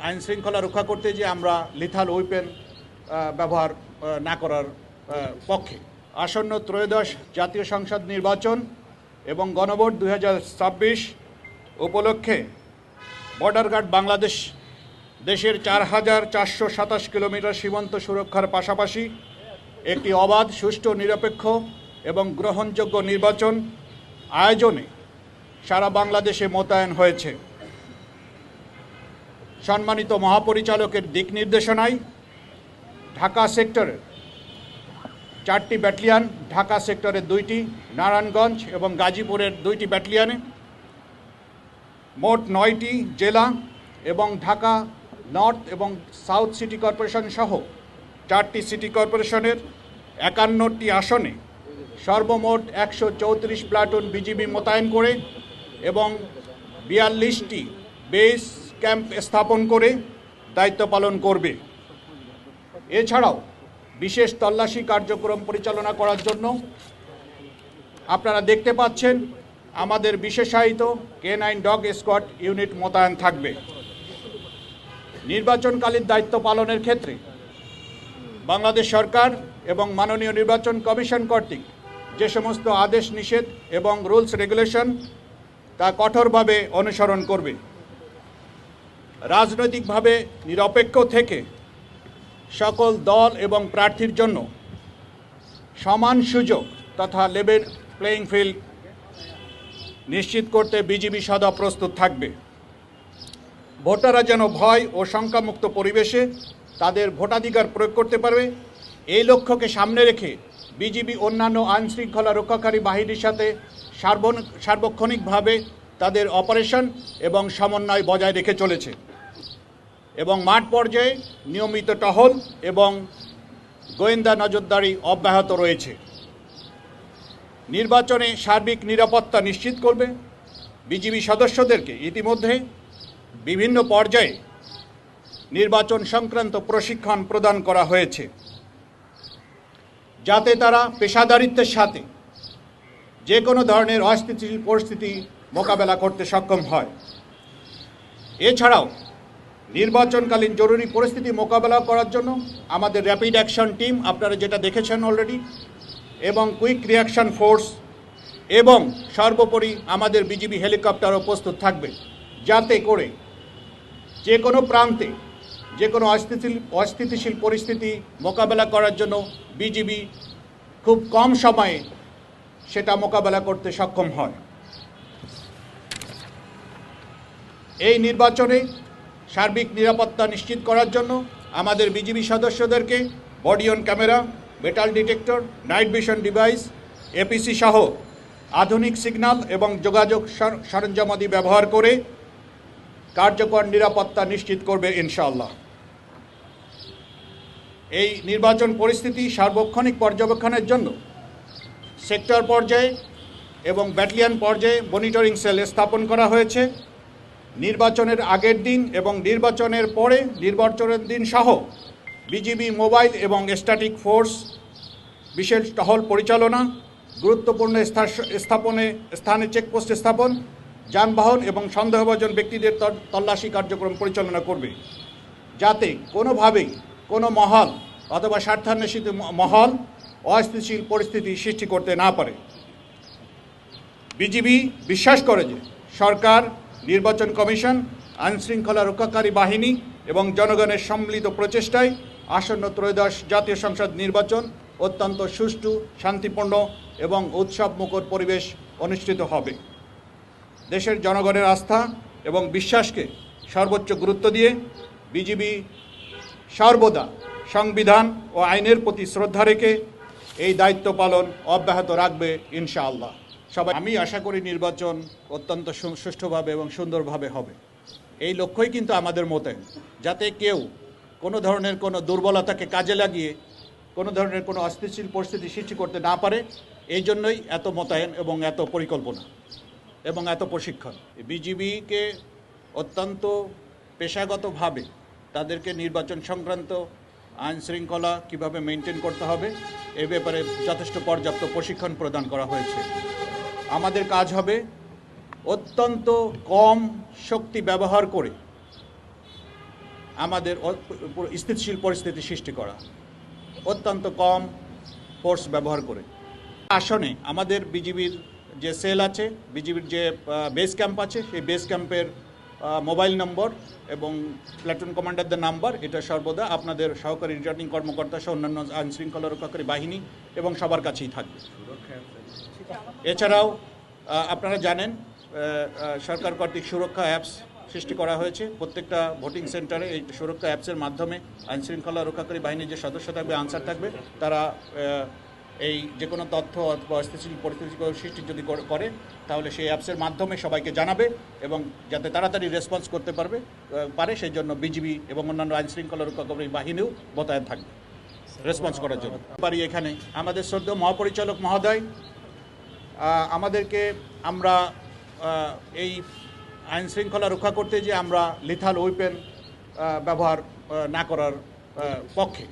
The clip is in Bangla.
আইন শৃঙ্খলা রক্ষা করতে যে আমরা লিথাল ওয়েপেন ব্যবহার না করার পক্ষে। আসন্ন ত্রয়োদশ জাতীয় সংসদ নির্বাচন এবং গণভোট 2026 উপলক্ষে বর্ডার গার্ড বাংলাদেশ দেশের 4427 কিলোমিটার সীমান্ত সুরক্ষার পাশাপাশি একটি অবাধ, সুষ্ঠু, নিরপেক্ষ এবং গ্রহণযোগ্য নির্বাচন আয়োজনে সারা বাংলাদেশে মোতায়েন হয়েছে। সম্মানিত মহাপরিচালকের দিক নির্দেশনায় ঢাকা সেক্টরের 4টি ব্যাটালিয়ন, ঢাকা সেক্টরের 2টি, নারায়ণগঞ্জ এবং গাজীপুরের 2টি ব্যাটালিয়নে মোট 9টি জেলা এবং ঢাকা নর্থ এবং সাউথ সিটি কর্পোরেশন সহ 4টি সিটি কর্পোরেশনের 51টি আসনে সর্বমোট 134 প্লাটুন বিজিবি মোতায়েন করে এবং 42টি বেস ক্যাম্প স্থাপন করে দায়িত্ব পালন করবে। এছাড়াও বিশেষ তল্লাশি কার্যক্রম পরিচালনা করার জন্য আপনারা দেখতে পাচ্ছেন আমাদের বিশেষায়িত K9 ডগ স্কোয়াড ইউনিট মোতায়েন থাকবে। নির্বাচনকালীন দায়িত্ব পালনের ক্ষেত্রে বাংলাদেশ সরকার এবং মাননীয় নির্বাচন কমিশন কর্তৃক যে সমস্ত আদেশ নিষেধ এবং রুলস রেগুলেশন তা কঠোরভাবে অনুসরণ করবে। রাজনৈতিকভাবে নিরপেক্ষ থেকে সকল দল এবং প্রার্থীর জন্য সমান সুযোগ তথা লেভেল প্লেয়িং ফিল্ড নিশ্চিত করতে বিজিবি সদা প্রস্তুত থাকবে। ভোটাররা যেন ভয় ও শঙ্কামুক্ত পরিবেশে তাদের ভোটাধিকার প্রয়োগ করতে পারবে, এই লক্ষ্যকে সামনে রেখে বিজিবি অন্যান্য আইনশৃঙ্খলা রক্ষাকারী বাহিনীর সাথে সার্বক্ষণিকভাবে তাদের অপারেশন এবং সমন্বয় বজায় রেখে চলেছে এবং মাঠ পর্যায়ে নিয়মিত টহল এবং গোয়েন্দা নজরদারি অব্যাহত রয়েছে। নির্বাচনে সার্বিক নিরাপত্তা নিশ্চিত করবে। বিজিবি সদস্যদেরকে ইতিমধ্যে বিভিন্ন পর্যায়ে নির্বাচন সংক্রান্ত প্রশিক্ষণ প্রদান করা হয়েছে যাতে তারা পেশাদারিত্বের সাথে যে কোনো ধরনের অস্থিতিশীল পরিস্থিতি মোকাবেলা করতে সক্ষম হয়। এছাড়াও নির্বাচনকালীন জরুরি পরিস্থিতি মোকাবেলা করার জন্য আমাদের র্যাপিড অ্যাকশন টিম, আপনারা যেটা দেখেছেন অলরেডি, এবং কুইক রিয়াকশন ফোর্স এবং সর্বোপরি আমাদের বিজিবি হেলিকপ্টারও প্রস্তুত থাকবে যাতে করে যে কোনো প্রান্তে যে কোনো অস্থিতিশীল পরিস্থিতি মোকাবেলা করার জন্য বিজিবি খুব কম সময়ে সেটা মোকাবেলা করতে সক্ষম হয়। এই নির্বাচনে সার্বিক নিরাপত্তা নিশ্চিত করার জন্য আমাদের বিজিবি সদস্যদেরকে body on camera, metal detector, night vision device, APC সহ আধুনিক সিগন্যাল এবং যোগাযোগ সরঞ্জামাদি ব্যবহার করে কার্যকর নিরাপত্তা নিশ্চিত করবে ইনশাআল্লাহ। এই নির্বাচন পরিস্থিতি সার্বক্ষণিক পর্যবেক্ষণের জন্য সেক্টর পর্যায়ে এবং ব্যাটালিয়ন পর্যায়ে মনিটরিং সেল স্থাপন করা হয়েছে। নির্বাচনের আগের দিন এবং নির্বাচনের পরে নির্বাচনের দিন সহ বিজিবি মোবাইল এবং স্ট্যাটিক ফোর্স বিশেষ টহল পরিচালনা, গুরুত্বপূর্ণ স্থানে চেকপোস্ট স্থাপন, যানবাহন এবং সন্দেহভাজন ব্যক্তিদের তল্লাশি কার্যক্রম পরিচালনা করবে যাতে কোনোভাবেই কোনো মহল অথবা স্বার্থান্বেষিত মহল অস্থিতিশীল পরিস্থিতি সৃষ্টি করতে না পারে। বিজিবি বিশ্বাস করে যে সরকার, নির্বাচন কমিশন, আইনশৃঙ্খলা রক্ষাকারী বাহিনী এবং জনগণের সম্মিলিত প্রচেষ্টায় আসন্ন ত্রয়োদশ জাতীয় সংসদ নির্বাচন অত্যন্ত সুষ্ঠু, শান্তিপূর্ণ এবং উৎসবমুখর পরিবেশ অনুষ্ঠিত হবে। দেশের জনগণের আস্থা এবং বিশ্বাসকে সর্বোচ্চ গুরুত্ব দিয়ে বিজিবি সর্বদা সংবিধান ও আইনের প্রতি শ্রদ্ধা রেখে এই দায়িত্ব পালন অব্যাহত রাখবে ইনশাআল্লাহ। আমি আশা করি নির্বাচন অত্যন্ত সুষ্ঠুভাবে এবং সুন্দরভাবে হবে। এই লক্ষ্যই কিন্তু আমাদের মোতায়েন, যাতে কেউ কোনো ধরনের কোনো দুর্বলতাকে কাজে লাগিয়ে কোনো ধরনের কোনো অস্থিতিশীল পরিস্থিতি সৃষ্টি করতে না পারে। এই জন্যই এত মোতায়েন এবং এত পরিকল্পনা এবং এত প্রশিক্ষণ। বিজিবিকে অত্যন্ত পেশাগতভাবে তাদেরকে নির্বাচন সংক্রান্ত আইন শৃঙ্খলা কীভাবে মেনটেন করতে হবে এ ব্যাপারে যথেষ্ট পর্যাপ্ত প্রশিক্ষণ প্রদান করা হয়েছে। আমাদের কাজ হবে অত্যন্ত কম শক্তি ব্যবহার করে আমাদের স্থিতিশীল পরিস্থিতি সৃষ্টি করা, অত্যন্ত কম ফোর্স ব্যবহার করে। আসনে আমাদের বিজিবির যে সেল আছে, বিজিবির যে বেস ক্যাম্প আছে, সেই বেস ক্যাম্পের মোবাইল নম্বর এবং প্ল্যাটুন কমান্ডারদের নাম্বার এটা সর্বদা আপনাদের সহকারী রিটার্নিং কর্মকর্তা সহ অন্যান্য আইনশৃঙ্খলা রক্ষাকারী বাহিনী এবং সবার কাছেই থাকবে। এছাড়াও আপনারা জানেন সরকার কর্তৃক সুরক্ষা অ্যাপস সৃষ্টি করা হয়েছে। প্রত্যেকটা ভোটিং সেন্টারে এই সুরক্ষা অ্যাপসের মাধ্যমে আইনশৃঙ্খলা রক্ষাকারী বাহিনীর যে সদস্য থাকবে, আনসার থাকবে, তারা এই যে কোনো তথ্য অথবা স্থিতিশীল পরিস্থিতি সৃষ্টি যদি করে তাহলে সেই অ্যাপসের মাধ্যমে সবাইকে জানাবে এবং যাতে তাড়াতাড়ি রেসপন্স করতে পারে সেই জন্য বিজিবি এবং অন্যান্য আইনশৃঙ্খলা রক্ষাকারী বাহিনীও মোতায়েন থাকবে রেসপন্স করার জন্য। পারি এখানে আমাদের শ্রদ্ধেয় মহাপরিচালক মহোদয় আমাদেরকে আমরা এই আইনশৃঙ্খলা রক্ষা করতে যে আমরা লিথাল ওয়েপেন ব্যবহার না করার পক্ষে।